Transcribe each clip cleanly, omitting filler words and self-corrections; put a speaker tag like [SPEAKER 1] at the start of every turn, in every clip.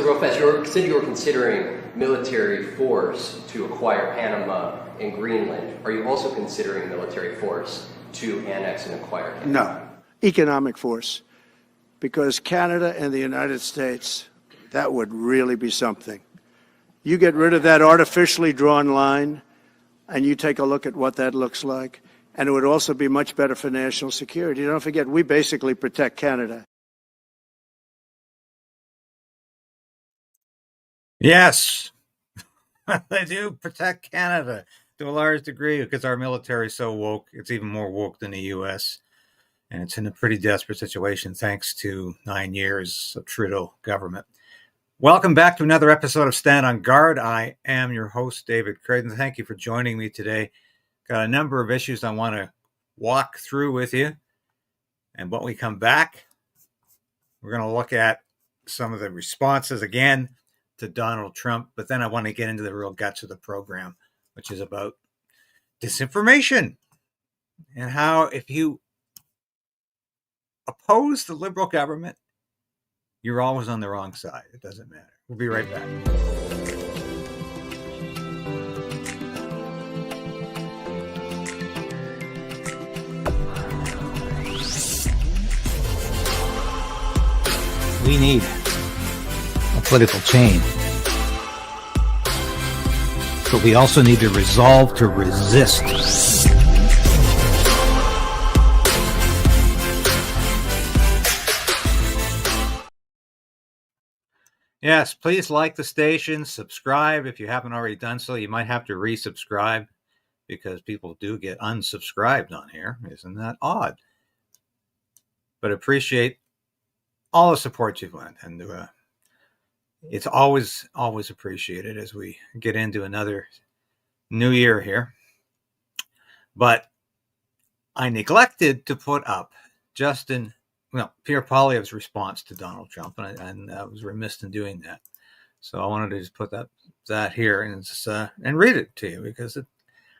[SPEAKER 1] Real fast, you said you were considering military force to acquire Panama and Greenland. Are you also considering military force to annex and acquire Canada?
[SPEAKER 2] No, economic force. Because Canada and the United States, that would really be something. You get rid of that artificially drawn line, and you take a look at what that looks like, and it would also be much better for national security. Don't forget, we basically protect Canada.
[SPEAKER 3] Yes, they do protect Canada to a large degree because our military is so woke. It's even more woke than the U.S., and it's in a pretty desperate situation thanks to 9 years of Trudeau government. Welcome back to another episode of Stand on Guard. I am your host, David Krayden. Thank you for joining me today. Got a number of issues I want to walk through with you. And when we come back, we're going to look at some of the responses again to Donald Trump, but then I want to get into the real guts of the program, which is about disinformation and how if you oppose the liberal government, you're always on the wrong side. It doesn't matter. We'll be right back. We need a political change, but we also need to resolve to resist. Yes, please like the station, subscribe if you haven't already done so. You might have to resubscribe because people do get unsubscribed on here. Isn't that odd? But appreciate all the support you've lent, and it's always appreciated as we get into another new year here. But I neglected to put up Pierre Poilievre's response to Donald Trump, and I was remiss in doing that. So I wanted to just put that here and read it to you because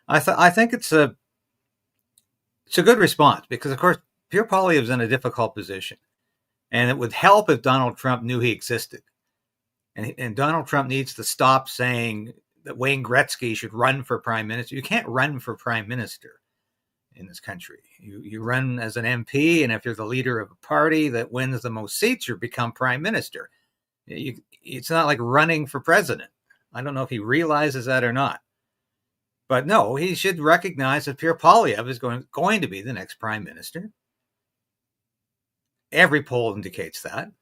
[SPEAKER 3] I think it's a good response because of course Pierre Poilievre's in a difficult position. And it would help if Donald Trump knew he existed. And Donald Trump needs to stop saying that Wayne Gretzky should run for prime minister. You can't run for prime minister in this country. You run as an MP, and if you're the leader of a party that wins the most seats, you become prime minister. It's not like running for president. I don't know if he realizes that or not. But no, he should recognize that Pierre Poilievre is going to be the next prime minister. Every poll indicates that.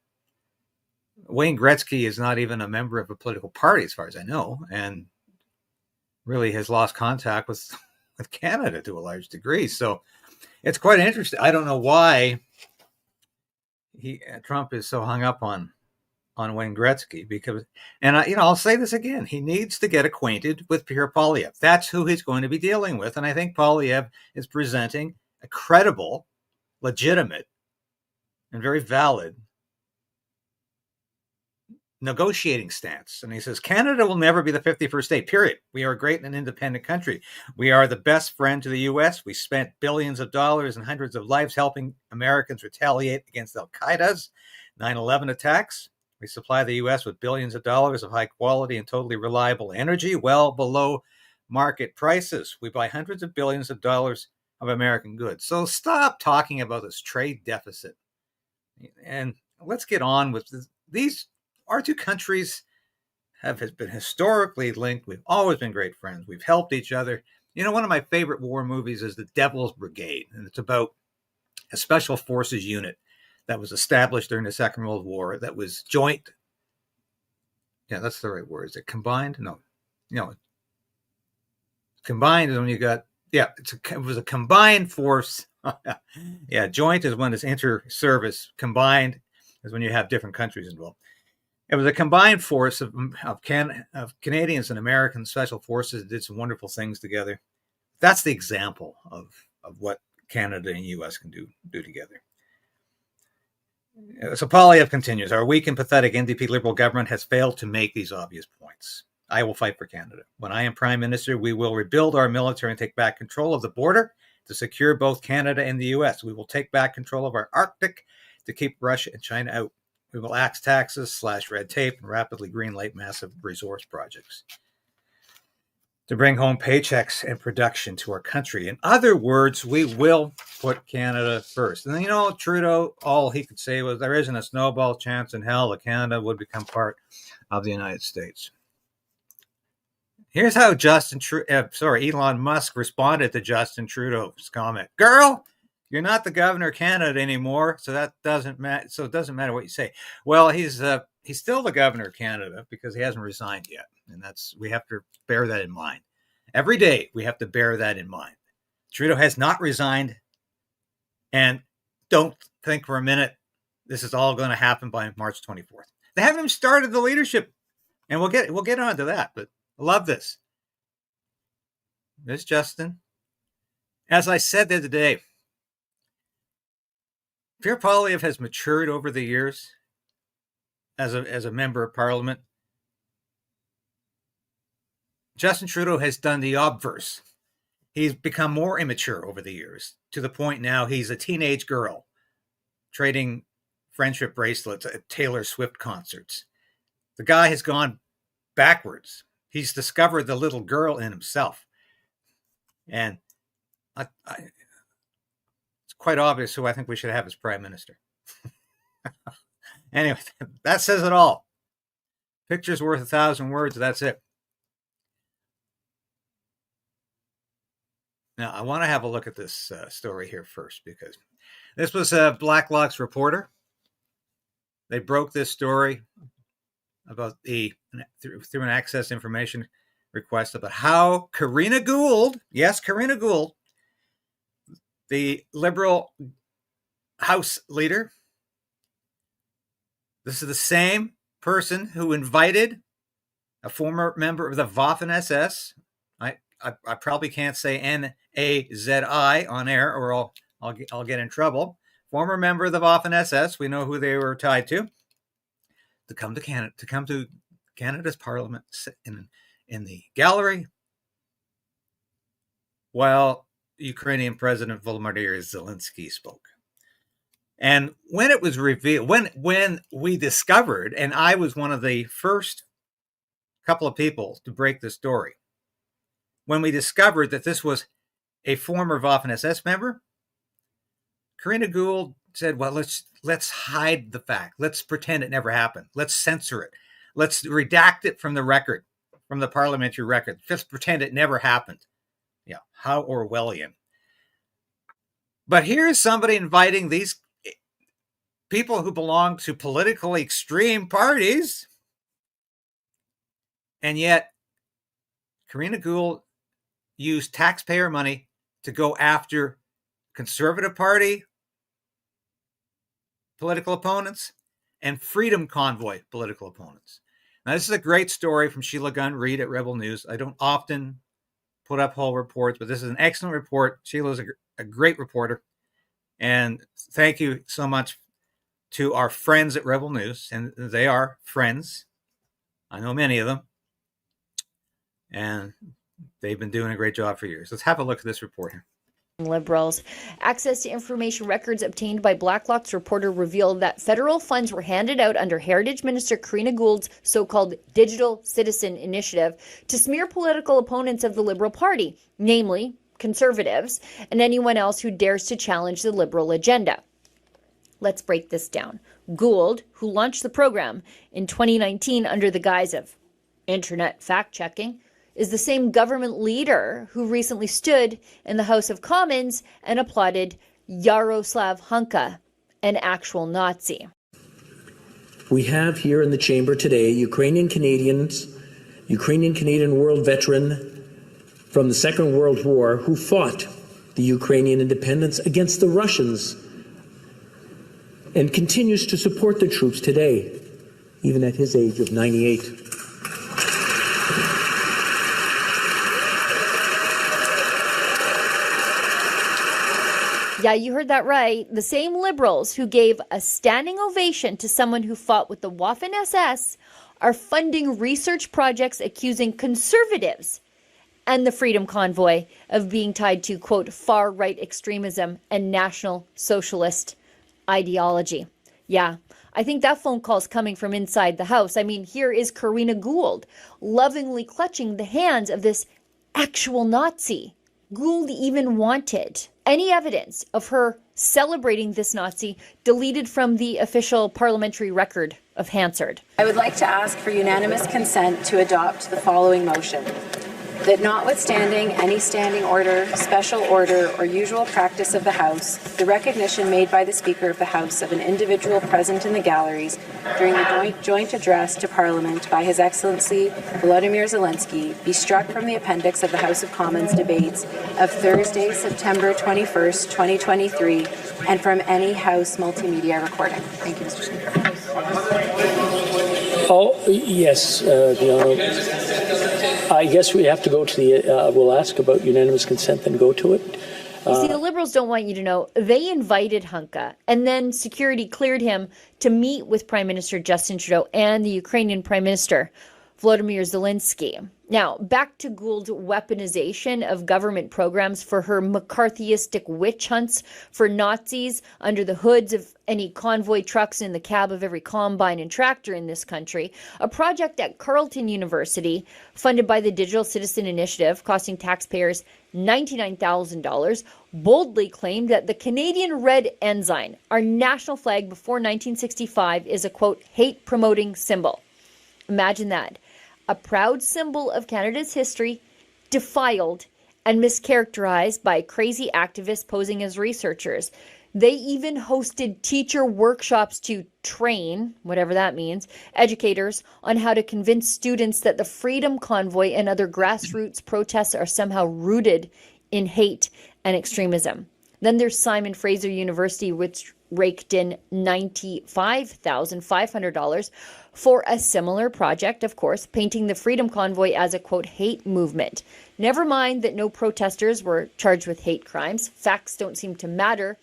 [SPEAKER 3] Wayne Gretzky is not even a member of a political party, as far as I know, and really has lost contact with Canada to a large degree. So it's quite interesting. I don't know why Trump is so hung up on Wayne Gretzky I'll say this again. He needs to get acquainted with Pierre Poilievre. That's who he's going to be dealing with, and I think Poilievre is presenting a credible, legitimate, and very valid negotiating stance. And he says, Canada will never be the 51st state, period. We are a great and independent country. We are the best friend to the U.S. We spent billions of dollars and hundreds of lives helping Americans retaliate against Al-Qaeda's 9/11 attacks. We supply the U.S. with billions of dollars of high quality and totally reliable energy, well below market prices. We buy hundreds of billions of dollars of American goods. So stop talking about this trade deficit. And let's get on with this. These our two countries have been historically linked. We've always been great friends. We've helped each other. One of my favorite war movies is The Devil's Brigade, and it's about a special forces unit that was established during the Second World War that was joint. Yeah, that's the right word. Is it combined? No. Combined is when you got, it was a combined force. Yeah, joint is when it's inter-service. Combined is when you have different countries involved. It was a combined force of Canadians and American special forces that did some wonderful things together. That's the example of what Canada and U.S. can do together. So Poilievre continues, our weak and pathetic NDP Liberal government has failed to make these obvious points. I will fight for Canada. When I am Prime Minister, we will rebuild our military and take back control of the border to secure both Canada and the U.S. We will take back control of our Arctic to keep Russia and China out. We will axe taxes, slash red tape, and rapidly greenlight massive resource projects to bring home paychecks and production to our country. In other words, we will put Canada first. And you know, Trudeau, all he could say was there isn't a snowball chance in hell that Canada would become part of the United States. Here's how Elon Musk responded to Justin Trudeau's comment. Girl, you're not the governor of Canada anymore, so that doesn't matter. So it doesn't matter what you say. Well, he's still the governor of Canada because he hasn't resigned yet. And we have to bear that in mind. Every day we have to bear that in mind. Trudeau has not resigned, and don't think for a minute this is all going to happen by March 24th. They haven't even started the leadership, and we'll get on to that. But I love this. This Justin, as I said the other day, Pierre Poilievre has matured over the years as a member of Parliament. Justin Trudeau has done the obverse. He's become more immature over the years, to the point now he's a teenage girl trading friendship bracelets at Taylor Swift concerts. The guy has gone backwards. He's discovered the little girl in himself. And it's quite obvious who I think we should have as Prime Minister. Anyway, that says it all. Picture's worth 1,000 words. That's it. Now, I want to have a look at this story here first, because this was a Blacklock's reporter. They broke this story about through an access information request about how Karina Gould, yes, Karina Gould, the Liberal House leader, this is the same person who invited a former member of the Waffen SS. I probably can't say N-A-Z-I on air, or I'll get in trouble. Former member of the Waffen SS, we know who they were tied to come to Canada, to come to Canada's Parliament in the gallery while Ukrainian President Volodymyr Zelensky spoke. And when it was revealed, when we discovered, and I was one of the first couple of people to break the story, when we discovered that this was a former Waffen SS member, Karina Gould said, well, let's hide the fact. Let's pretend it never happened. Let's censor it. Let's redact it from the record, from the parliamentary record. Just pretend it never happened. Yeah, how Orwellian. But here's somebody inviting these people who belong to politically extreme parties, and yet Karina Gould used taxpayer money to go after Conservative Party political opponents and Freedom Convoy political opponents. Now, this is a great story from Sheila Gunn Reid at Rebel News. I don't often put up whole reports, but this is an excellent report. Sheila's a great reporter. And thank you so much to our friends at Rebel News. And they are friends. I know many of them. And they've been doing a great job for years. Let's have a look at this report here.
[SPEAKER 4] Liberals. Access to information records obtained by Blacklock's reporter revealed that federal funds were handed out under Heritage Minister Karina Gould's so-called Digital Citizen Initiative to smear political opponents of the Liberal Party, namely Conservatives, and anyone else who dares to challenge the Liberal agenda. Let's break this down. Gould, who launched the program in 2019 under the guise of internet fact-checking, is the same government leader who recently stood in the House of Commons and applauded Yaroslav Hunka, an actual Nazi.
[SPEAKER 5] We have here in the chamber today Ukrainian Canadian world veteran from the Second World War who fought the Ukrainian independence against the Russians and continues to support the troops today, even at his age of 98.
[SPEAKER 4] Yeah, you heard that right. The same liberals who gave a standing ovation to someone who fought with the Waffen SS are funding research projects accusing conservatives and the Freedom Convoy of being tied to, quote, far-right extremism and National Socialist ideology. Yeah, I think that phone call is coming from inside the House. I mean, here is Karina Gould lovingly clutching the hands of this actual Nazi. Gould even wanted any evidence of her celebrating this Nazi deleted from the official parliamentary record of Hansard.
[SPEAKER 6] I would like to ask for unanimous consent to adopt the following motion. That notwithstanding any standing order, special order, or usual practice of the House, the recognition made by the Speaker of the House of an individual present in the galleries during the joint address to Parliament by His Excellency Volodymyr Zelensky be struck from the appendix of the House of Commons debates of Thursday, September 21st, 2023, and from any House multimedia recording. Thank you, Mr. Speaker.
[SPEAKER 5] Oh, yes, the Honourable. I guess we have to go to the, we'll ask about unanimous consent, then go to it.
[SPEAKER 4] You see, the Liberals don't want you to know. They invited Hunka, and then security cleared him to meet with Prime Minister Justin Trudeau and the Ukrainian Prime Minister Volodymyr Zelensky. Now, back to Gould's weaponization of government programs for her McCarthyistic witch hunts for Nazis under the hoods of any convoy trucks in the cab of every combine and tractor in this country. A project at Carleton University, funded by the Digital Citizen Initiative, costing taxpayers $99,000, boldly claimed that the Canadian red ensign, our national flag before 1965, is a, quote, hate-promoting symbol. Imagine that. A proud symbol of Canada's history, defiled and mischaracterized by crazy activists posing as researchers. They even hosted teacher workshops to train, whatever that means, educators on how to convince students that the Freedom Convoy and other grassroots protests are somehow rooted in hate and extremism. Then there's Simon Fraser University, which raked in $95,500 for a similar project, of course, painting the Freedom Convoy as a, quote, hate movement. Never mind that no protesters were charged with hate crimes. Facts don't seem to matter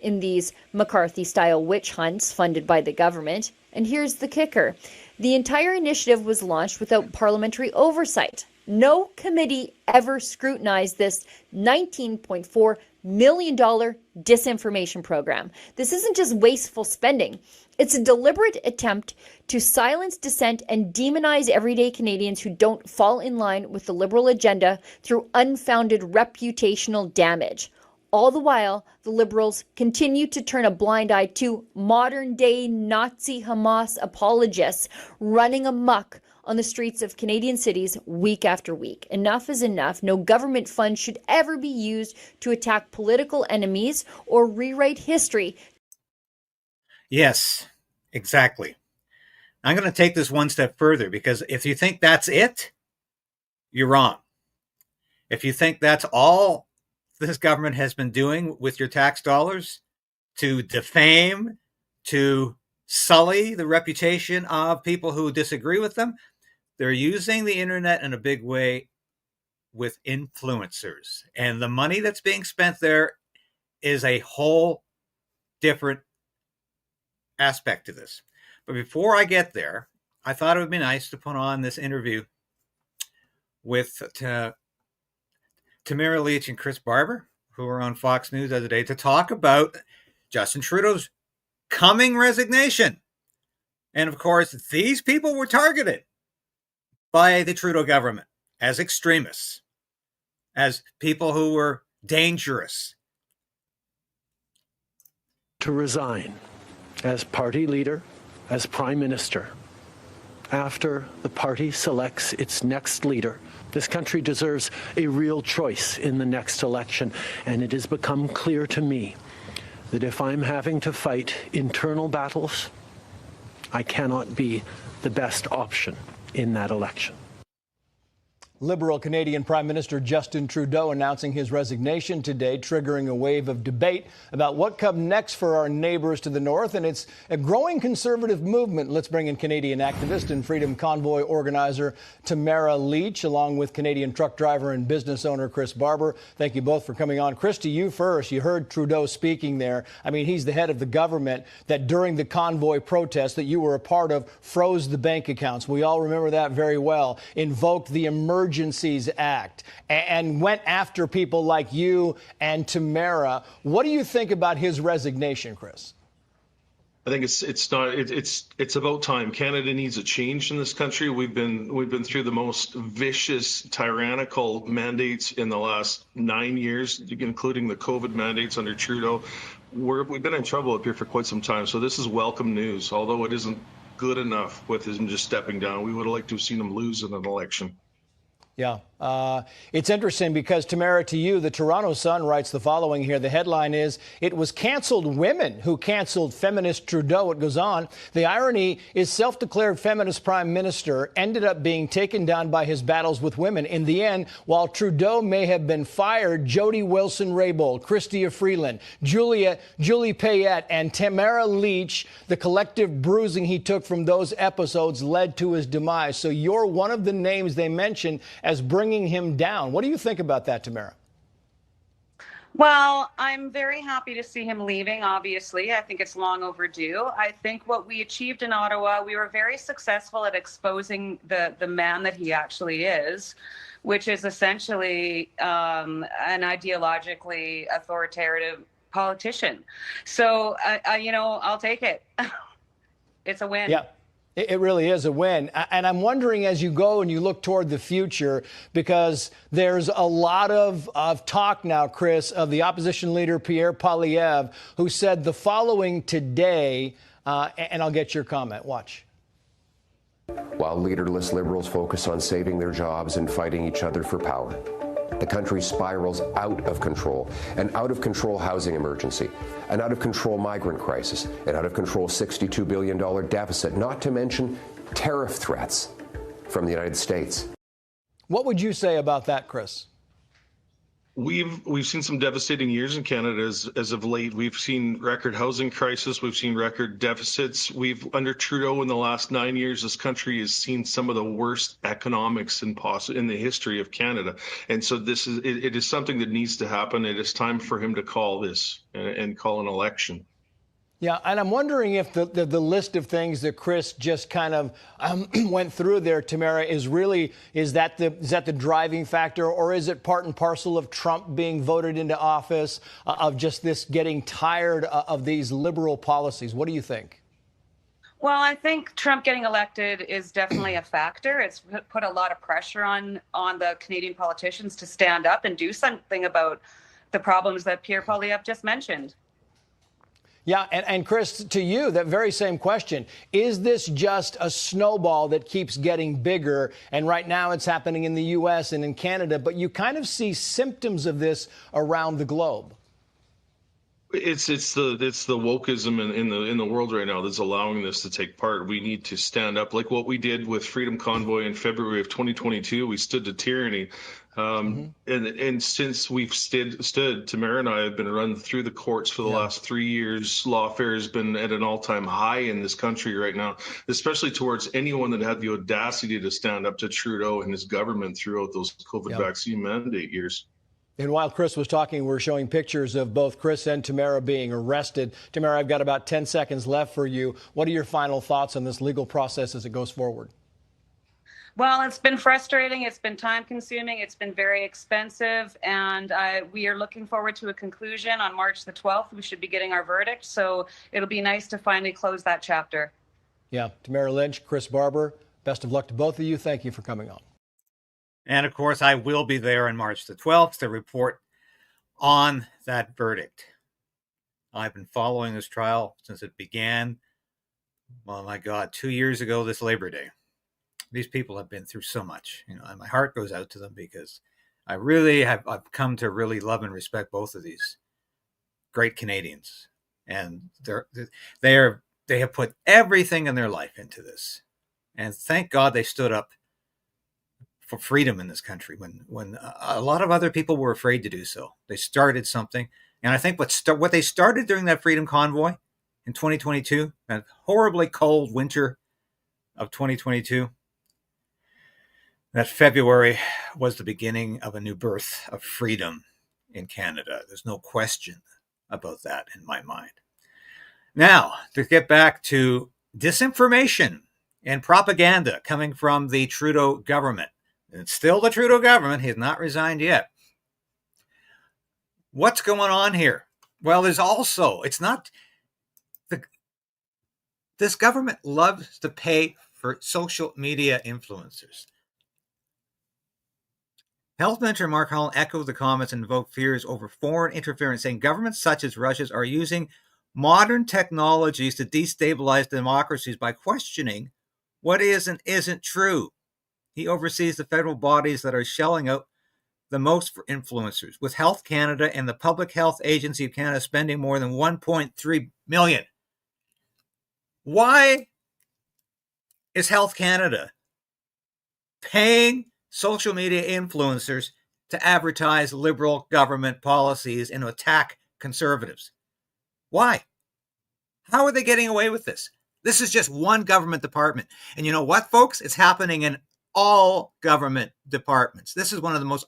[SPEAKER 4] in these McCarthy-style witch hunts funded by the government. And here's the kicker. The entire initiative was launched without parliamentary oversight. No committee ever scrutinized this $19.4 million disinformation program. This isn't just wasteful spending. It's a deliberate attempt to silence dissent and demonize everyday Canadians who don't fall in line with the Liberal agenda through unfounded reputational damage. All the while, the Liberals continue to turn a blind eye to modern-day Nazi Hamas apologists running amok on the streets of Canadian cities week after week. Enough is enough. No government fund should ever be used to attack political enemies or rewrite history.
[SPEAKER 3] Yes, exactly. I'm going to take this one step further, because if you think that's it, you're wrong. If you think that's all this government has been doing with your tax dollars to defame, to sully the reputation of people who disagree with them, they're using the internet in a big way with influencers. And the money that's being spent there is a whole different aspect to this. But before I get there, I thought it would be nice to put on this interview with Tamara Leach and Chris Barber, who are on Fox News the other day, to talk about Justin Trudeau's coming resignation. And of course, these people were targeted by the Trudeau government as extremists, as people who were dangerous.
[SPEAKER 7] To resign as party leader, as prime minister, after the party selects its next leader. This country deserves a real choice in the next election, and it has become clear to me that if I'm having to fight internal battles, I cannot be the best option in that election.
[SPEAKER 8] Liberal Canadian Prime Minister Justin Trudeau announcing his resignation today, triggering a wave of debate about what comes next for our neighbors to the north. And it's a growing conservative movement. Let's bring in Canadian activist and Freedom Convoy organizer Tamara Leach, along with Canadian truck driver and business owner Chris Barber. Thank you both for coming on. Chris, to you first. You heard Trudeau speaking there. I mean, he's the head of the government that during the convoy protest that you were a part of froze the bank accounts. We all remember that very well. Invoked the Emergencies Act and went after people like you and Tamara. What do you think about his resignation, Chris?
[SPEAKER 9] I think it's about time. Canada needs a change in this country. We've been through the most vicious, tyrannical mandates in the last 9 years, including the COVID mandates under Trudeau. We've been in trouble up here for quite some time. So this is welcome news, although it isn't good enough with him just stepping down. We would have liked to have seen him lose in an election.
[SPEAKER 8] Yeah. It's interesting because, Tamara, to you, the Toronto Sun writes the following here. The headline is, "It was canceled women who canceled feminist Trudeau." It goes on. The irony is self-declared feminist prime minister ended up being taken down by his battles with women. In the end, while Trudeau may have been fired, Jody Wilson-Raybould, Chrystia Freeland, Julie Payette, and Tamara Leach, the collective bruising he took from those episodes led to his demise. So you're one of the names they mentioned as bringing him down. What do you think about that, Tamara?
[SPEAKER 10] Well, I'm very happy to see him leaving, obviously. I think it's long overdue. I think what we achieved in Ottawa, we were very successful at exposing the man that he actually is, which is essentially an ideologically authoritative politician. So, I'll take it. It's a win.
[SPEAKER 8] Yeah. It really is a win. And I'm wondering, as you go and you look toward the future, because there's a lot of talk now, Chris, of the opposition leader, Pierre Poilievre, who said the following today, and I'll get your comment. Watch.
[SPEAKER 11] While leaderless Liberals focus on saving their jobs and fighting each other for power, the country spirals out of control, an out-of-control housing emergency, an out-of-control migrant crisis, an out-of-control $62 billion deficit, not to mention tariff threats from the United States.
[SPEAKER 8] What would you say about that, Chris?
[SPEAKER 9] We've seen some devastating years in Canada as of late. We've seen record housing crisis. We've seen record deficits. Under Trudeau in the last 9 years, this country has seen some of the worst economics in the history of Canada. And so it is something that needs to happen. It is time for him to call this and call an election.
[SPEAKER 8] Yeah, and I'm wondering if the list of things that Chris just kind of went through there, Tamara, is that the driving factor, or is it part and parcel of Trump being voted into office, of just this getting tired of these liberal policies? What do you think?
[SPEAKER 10] Well, I think Trump getting elected is definitely a factor. It's put a lot of pressure on the Canadian politicians to stand up and do something about the problems that Pierre Poilievre just mentioned.
[SPEAKER 8] Yeah, and Chris, to you, that very same question. Is this just a snowball that keeps getting bigger? And right now it's happening in the U.S. and in Canada, but you kind of see symptoms of this around the globe.
[SPEAKER 9] It's the wokeism in the world right now that's allowing this to take part. We need to stand up, like what we did with Freedom Convoy in February of 2022. We stood to tyranny. And since we've stood, Tamara and I have been run through the courts for the last 3 years. Lawfare has been at an all-time high in this country right now, especially towards anyone that had the audacity to stand up to Trudeau and his government throughout those COVID vaccine mandate years.
[SPEAKER 8] And while Chris was talking, we're showing pictures of both Chris and Tamara being arrested. Tamara, I've got about 10 seconds left for you. What are your final thoughts on this legal process as it goes forward?
[SPEAKER 10] Well, it's been frustrating. It's been time consuming. It's been very expensive. And we are looking forward to a conclusion on March the 12th. We should be getting our verdict. So it'll be nice to finally close that chapter. Yeah.
[SPEAKER 8] Tamara Lynch, Chris Barber, best of luck to both of you. Thank you for coming on.
[SPEAKER 3] And of course, I will be there on March the 12th to report on that verdict. I've been following this trial since it began. Well, my God, 2 years ago this Labor Day. These people have been through so much, and my heart goes out to them because I've come to really love and respect both of these great Canadians. And they have put everything in their life into this. And thank God they stood up for freedom in this country when a lot of other people were afraid to do so. They started something. And I think what they started during that Freedom Convoy in 2022, that horribly cold winter of 2022, that February was the beginning of a new birth of freedom in Canada. There's no question about that in my mind. Now, to get back to disinformation and propaganda coming from the Trudeau government. It's still the Trudeau government. He's not resigned yet. What's going on here? Well, it's not This government loves to pay for social media influencers. Health Minister Mark Holland echoed the comments and invoked fears over foreign interference, saying governments such as Russia's are using modern technologies to destabilize democracies by questioning what is and isn't true. He oversees the federal bodies that are shelling out the most for influencers, with Health Canada and the Public Health Agency of Canada spending more than $1.3 million. Why is Health Canada paying social media influencers to advertise liberal government policies and attack conservatives? Why? How are they getting away with this? This is just one government department. And you know what, folks? It's happening in all government departments. This is one of the most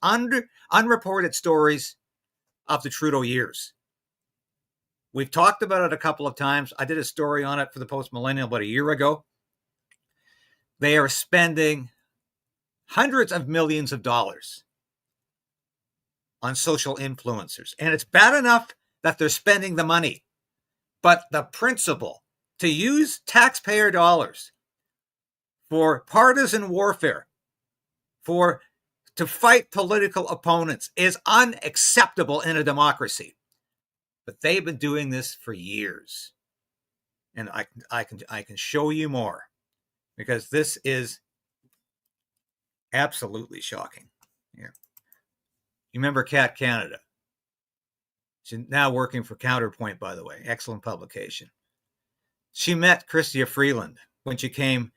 [SPEAKER 3] unreported stories of the Trudeau years. We've talked about it a couple of times. I did a story on it for the Post-Millennial about a year ago. They are spending hundreds of millions of dollars on social influencers. And it's bad enough that they're spending the money. But the principle to use taxpayer dollars for partisan warfare, to fight political opponents, is unacceptable in a democracy. But they've been doing this for years. And I can show you more, because this is absolutely shocking. Here. You remember Cat Canada? She's now working for Counterpoint, by the way. Excellent publication. She met Chrystia Freeland when she came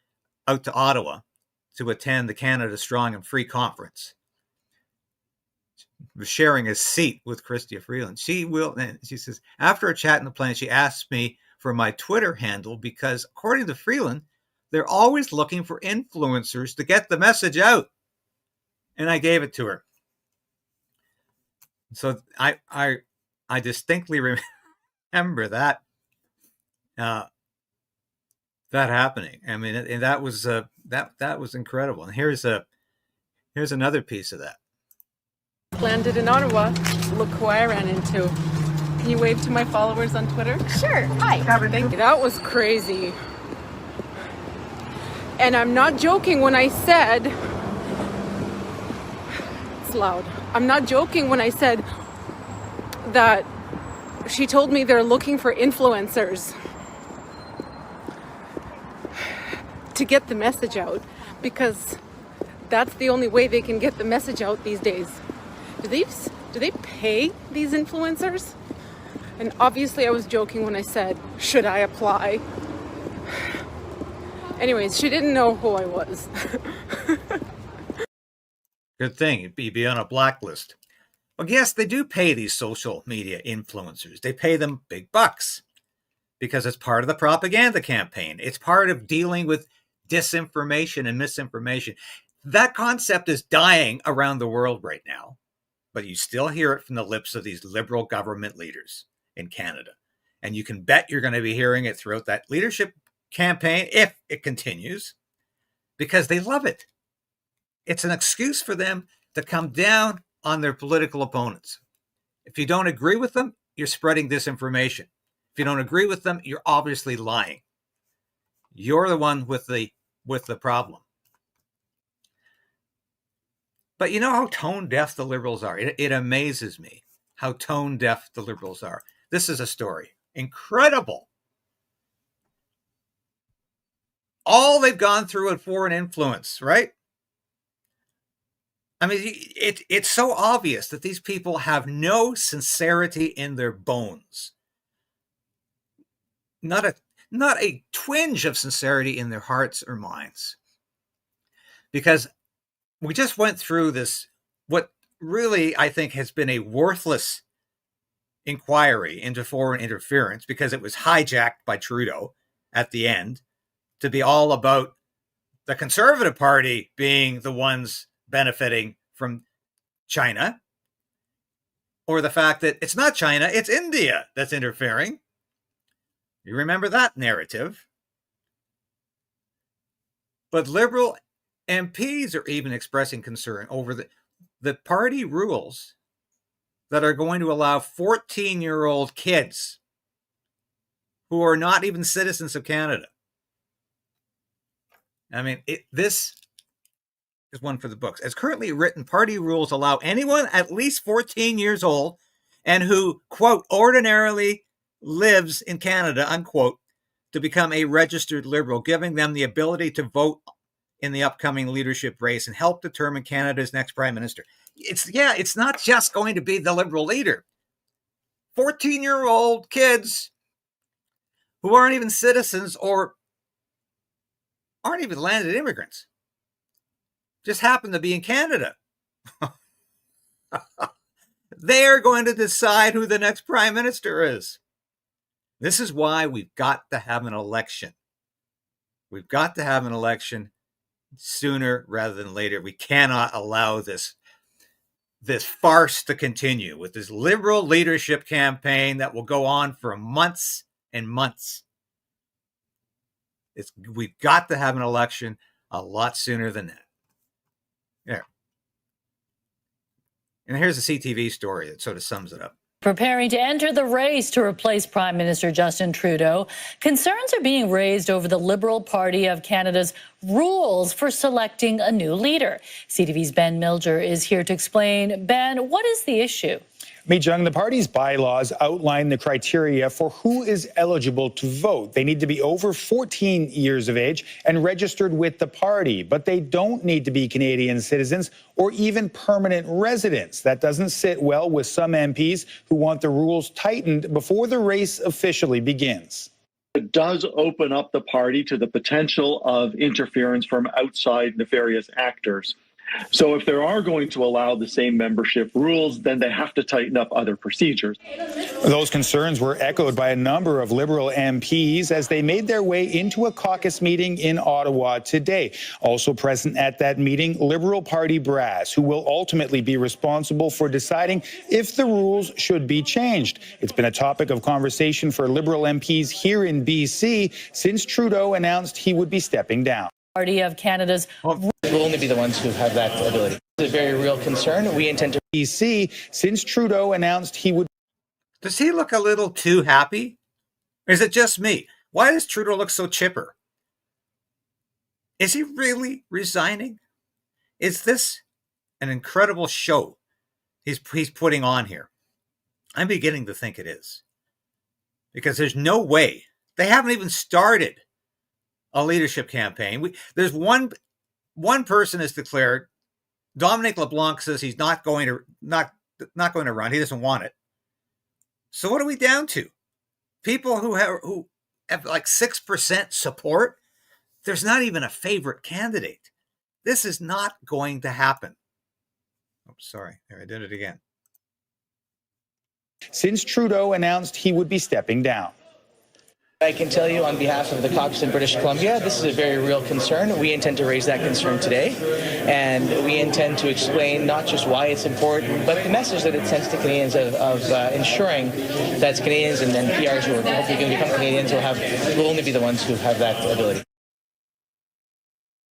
[SPEAKER 3] out to Ottawa to attend the Canada Strong and Free conference. She was sharing a seat with Chrystia Freeland. She says, after a chat in the plane, she asked me for my Twitter handle because, according to Freeland, they're always looking for influencers to get the message out. And I gave it to her. So I distinctly remember that happening. I mean, and that was incredible. And here's another piece of that.
[SPEAKER 12] Landed in Ottawa. Look who I ran into. Can you wave to my followers on Twitter?
[SPEAKER 13] Sure. Hi.
[SPEAKER 12] Thank you. That was crazy. And I'm not joking when I said, it's loud. I'm not joking when I said that she told me they're looking for influencers to get the message out, because that's the only way they can get the message out these days. Do they pay these influencers? And obviously I was joking when I said, should I apply? Anyways, she didn't know who I was.
[SPEAKER 3] Good thing you'd be on a blacklist. Well, yes, they do pay these social media influencers. They pay them big bucks because it's part of the propaganda campaign. It's part of dealing with disinformation and misinformation. That concept is dying around the world right now, but you still hear it from the lips of these liberal government leaders in Canada. And you can bet you're going to be hearing it throughout that leadership campaign if it continues, because they love it. It's an excuse for them to come down on their political opponents. If you don't agree with them, you're spreading disinformation. If you don't agree with them, you're obviously lying. You're the one with the problem. But you know how tone deaf the Liberals are. It amazes me how tone deaf the Liberals are. This is a story. Incredible. All they've gone through in foreign influence, right? I mean, it's so obvious that these people have no sincerity in their bones. Not a twinge of sincerity in their hearts or minds. Because we just went through this, what really I think has been a worthless inquiry into foreign interference, because it was hijacked by Trudeau at the end to be all about the Conservative Party being the ones benefiting from China, or the fact that it's not China, it's India that's interfering. You remember that narrative? But Liberal MPs are even expressing concern over the party rules that are going to allow 14-year-old kids who are not even citizens of Canada I mean, this is one for the books. As currently written, party rules allow anyone at least 14 years old and who, quote, ordinarily lives in Canada, unquote, to become a registered Liberal, giving them the ability to vote in the upcoming leadership race and help determine Canada's next prime minister. It's not just going to be the Liberal leader. 14-year-old kids who aren't even citizens or aren't even landed immigrants just happen to be in Canada. They're going to decide who the next prime minister is. This is why we've got to have an election. We've got to have an election sooner rather than later. We cannot allow this farce to continue with this Liberal leadership campaign that will go on for months and months. We've got to have an election a lot sooner than that. There. And here's a CTV story that sort of sums it up.
[SPEAKER 13] Preparing to enter the race to replace Prime Minister Justin Trudeau, concerns are being raised over the Liberal Party of Canada's rules for selecting a new leader. CTV's Ben Milger is here to explain. Ben, what is the issue?
[SPEAKER 14] Mi Jung, the party's bylaws outline the criteria for who is eligible to vote. They need to be over 14 years of age and registered with the party, but they don't need to be Canadian citizens or even permanent residents. That doesn't sit well with some MPs who want the rules tightened before the race officially begins.
[SPEAKER 15] It does open up the party to the potential of interference from outside nefarious actors. So if they are going to allow the same membership rules, then they have to tighten up other procedures.
[SPEAKER 14] Those concerns were echoed by a number of Liberal MPs as they made their way into a caucus meeting in Ottawa today. Also present at that meeting, Liberal Party brass, who will ultimately be responsible for deciding if the rules should be changed. It's been a topic of conversation for Liberal MPs here in BC since Trudeau announced he would be stepping down.
[SPEAKER 13] Party of Canada's
[SPEAKER 5] will only be the ones who have that ability. It's a very real concern. We intend to
[SPEAKER 14] BC since Trudeau announced he would.
[SPEAKER 3] Does he look a little too happy? Or is it just me? Why does Trudeau look so chipper? Is he really resigning? Is this an incredible show he's putting on here? I'm beginning to think it is. Because there's no way. They haven't even started a leadership campaign. There's one person has declared. Dominic LeBlanc says he's not going to run. He doesn't want it. So what are we down to? People who have like 6% support. There's not even a favorite candidate. This is not going to happen. Oh, sorry, there I did it again.
[SPEAKER 14] Since Trudeau announced he would be stepping down.
[SPEAKER 5] I can tell you on behalf of the caucus in British Columbia, this is a very real concern. We intend to raise that concern today, and we intend to explain not just why it's important, but the message that it sends to Canadians of ensuring that Canadians and then PRs who are hopefully going to become Canadians will only be the ones who have that ability.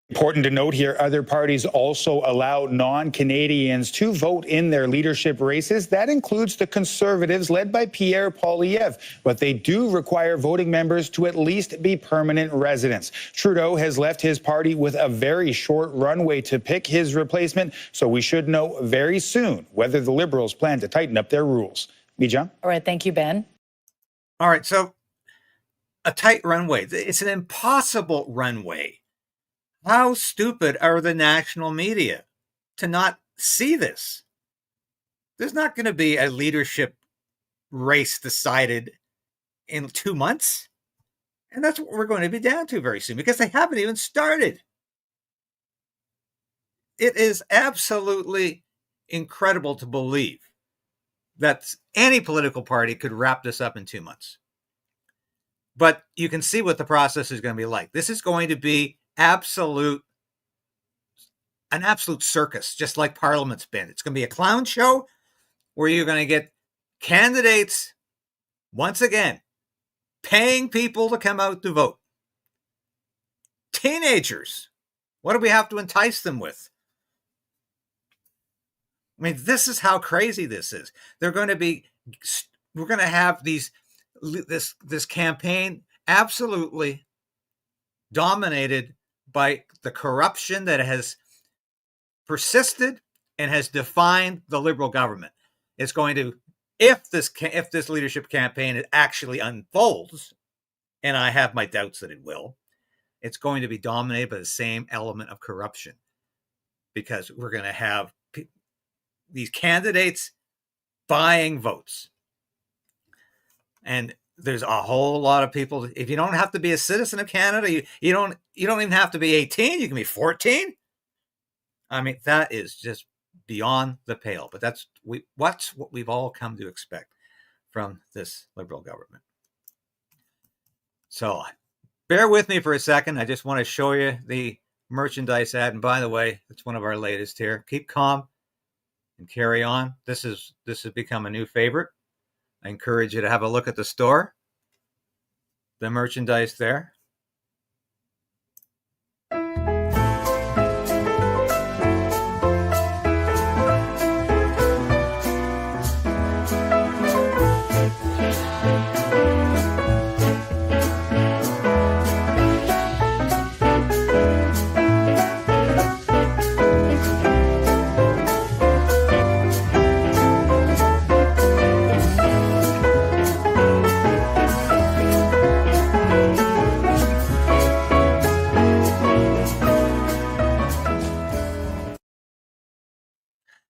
[SPEAKER 14] Important to note here, other parties also allow non-Canadians to vote in their leadership races. That includes the Conservatives led by Pierre Poilievre, but they do require voting members to at least be permanent residents. Trudeau has left his party with a very short runway to pick his replacement, so we should know very soon whether the Liberals plan to tighten up their rules. Mijang?
[SPEAKER 13] All right, thank you, Ben.
[SPEAKER 3] All right, so a tight runway. It's an impossible runway. How stupid are the national media to not see this? There's not going to be a leadership race decided in 2 months. And that's what we're going to be down to very soon because they haven't even started. It is absolutely incredible to believe that any political party could wrap this up in 2 months. But you can see what the process is going to be like. This is going to be an absolute circus, just like Parliament's been. It's going to be a clown show where you're going to get candidates, once again, paying people to come out to vote. Teenagers, what do we have to entice them with? I mean, this is how crazy this is. We're going to have this campaign absolutely dominated by the corruption that has persisted and has defined the Liberal government. It's going to, if this leadership campaign actually unfolds, and I have my doubts that it will, it's going to be dominated by the same element of corruption, because we're going to have these candidates buying votes. And there's a whole lot of people. If you don't have to be a citizen of Canada, you don't even have to be 18. You can be 14. I mean, that is just beyond the pale. But that's what we've all come to expect from this Liberal government. So bear with me for a second. I just want to show you the merchandise ad. And by the way, it's one of our latest here. Keep calm and carry on. This has become a new favorite. I encourage you to have a look at the store, the merchandise there.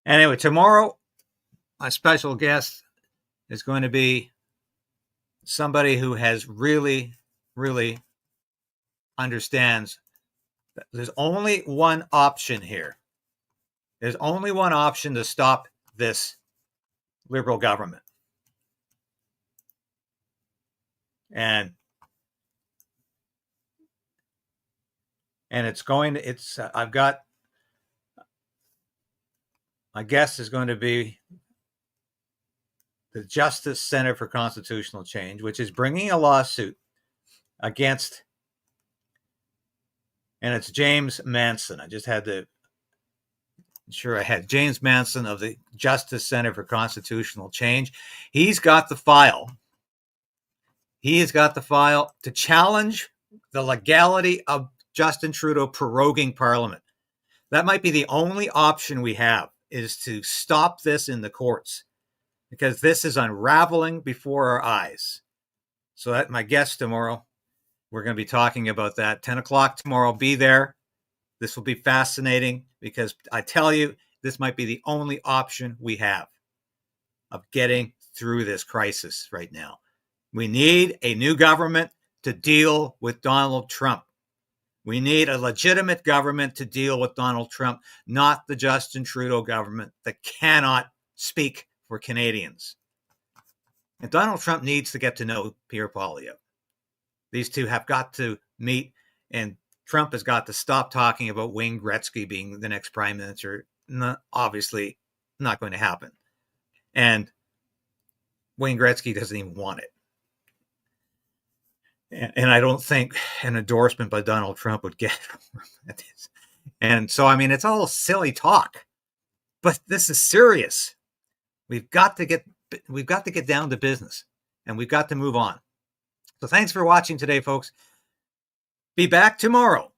[SPEAKER 3] Anyway, tomorrow, my special guest is going to be somebody who has really, really understands that there's only one option here. There's only one option to stop this Liberal government. And my guest is going to be the Justice Center for Constitutional Change, which is bringing a lawsuit against, and it's James Manson. I just had to ensure I had James Manson of the Justice Center for Constitutional Change. He's got the file. He has got the file to challenge the legality of Justin Trudeau proroguing Parliament. That might be the only option we have, is to stop this in the courts, because this is unraveling before our eyes. So that my guest tomorrow, we're going to be talking about that. 10 o'clock tomorrow, be there. This will be fascinating, because I tell you, this might be the only option we have of getting through this crisis right now. We need a new government to deal with Donald Trump. We need a legitimate government to deal with Donald Trump, not the Justin Trudeau government that cannot speak for Canadians. And Donald Trump needs to get to know Pierre Poilievre. These two have got to meet, and Trump has got to stop talking about Wayne Gretzky being the next prime minister. Obviously, not going to happen. And Wayne Gretzky doesn't even want it. And I don't think an endorsement by Donald Trump would get it. And so, I mean, it's all silly talk, but this is serious. We've got to get down to business, and we've got to move on. So thanks for watching today, folks. Be back tomorrow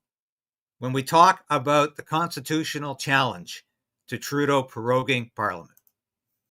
[SPEAKER 3] when we talk about the constitutional challenge to Trudeau proroguing Parliament.